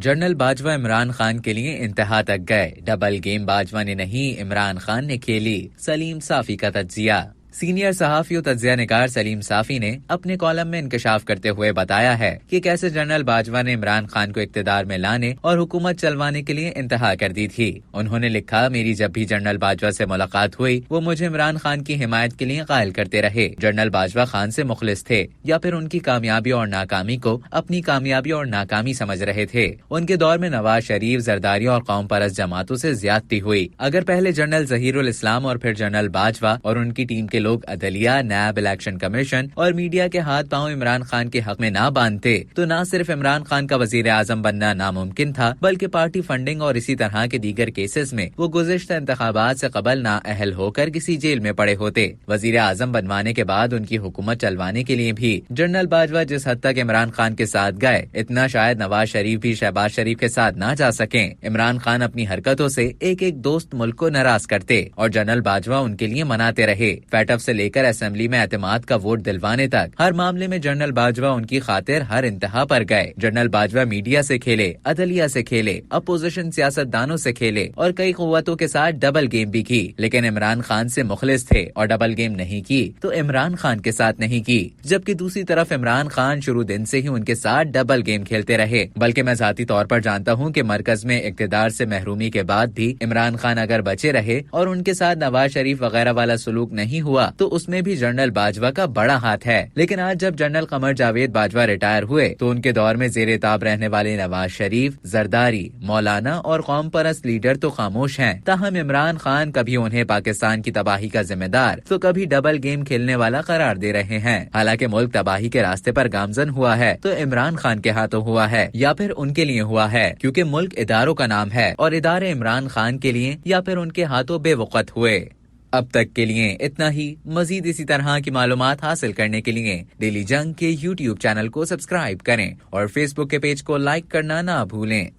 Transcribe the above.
General Bajwa Imran Khan के लिए इंतहा तक गए। डबल गेम बाजवा ने नहीं, इमरान खान ने खेली। सलीम साफी का तज्जिया। सीनियर सहाफी और तज्जिया निगार सलीम साफी ने अपने कॉलम में इंकशाफ करते हुए बताया है कि कैसे जनरल बाजवा ने इमरान खान को इक्तदार में लाने और हुकूमत चलवाने के लिए इंतहा कर दी थी। उन्होंने लिखा, मेरी जब भी जनरल बाजवा से मुलाकात हुई वो मुझे इमरान खान की हिमायत के लिए कायल करते रहे। जनरल बाजवा खान से मुखलिस थे या फिर उनकी कामयाबी और नाकामी को अपनी कामयाबी और नाकामी समझ रहे थे। उनके दौर में नवाज शरीफ, जरदारी और कौम परस्त जमातों से ज्यादती हुई। अगर पहले जनरल जहीरुल इस्लाम और फिर जनरल बाजवा और उनकी टीम के लोग अदलिया, नैब, इलेक्शन कमीशन और मीडिया के हाथ पांव इमरान खान के हक में ना बांधते तो न सिर्फ इमरान खान का वजीर आजम बनना नामुमकिन था, बल्कि पार्टी फंडिंग और इसी तरह के दीगर केसेस में वो गुज़िश्ता इंतखाबात से कबल नाअहल होकर किसी जेल में पड़े होते। वजीर आजम बनवाने के बाद उनकी हुकूमत चलवाने के लिए भी जनरल बाजवा जिस हद तक इमरान खान के साथ गए, इतना शायद नवाज शरीफ भी शहबाज शरीफ के साथ ना जा सके। इमरान खान अपनी हरकतों से एक एक दोस्त मुल्क को नाराज करते और जनरल बाजवा उनके लिए मनाते रहे। फैटफ से लेकर असेंबली में एतमाद का वोट दिलवाने तक हर मामले में जनरल बाजवा उनकी खातिर हर इंतहा पर गए। जनरल बाजवा मीडिया से खेले, अदलिया से खेले, अपोजिशन सियासतदानों से खेले और कई कुव्वतों के साथ डबल गेम भी की, लेकिन इमरान खान से मुखलिस थे और डबल गेम नहीं की तो इमरान खान के साथ नहीं की। जबकि दूसरी तरफ इमरान खान शुरू दिन से ही उनके साथ डबल गेम खेलते रहे। बल्कि मैं जाती तौर पर जानता हूँ कि मरकज में इक्तदार से महरूमी के बाद भी इमरान खान अगर बचे रहे और उनके साथ नवाज शरीफ वगैरह वाला सलूक नहीं हुआ तो उसमें भी जनरल बाजवा का बड़ा हाथ है। लेकिन आज जब जनरल कमर जावेद बाजवा रिटायर हुए तो उनके दौर में जेरे ताब रहने वाले नवाज शरीफ, जरदारी, मौलाना और कौम परस्त लीडर तो खामोश हैं। ताहम इमरान खान कभी उन्हें पाकिस्तान की तबाही का जिम्मेदार तो कभी डबल गेम खेलने वाला करार दे रहे हैं। हालांकि मुल्क तबाही के रास्ते पर गामजन हुआ है तो इमरान खान के हाथों हुआ है या फिर उनके लिए हुआ है, क्योंकि मुल्क इदारों का नाम है और इदारे इमरान खान के लिए या फिर उनके हाथों बेवकत हुए। अब तक के लिए इतना ही। मजीद इसी तरह की मालूमात हासिल करने के लिए डेली जंग के YouTube चैनल को सब्सक्राइब करें और Facebook के पेज को लाइक करना ना भूलें।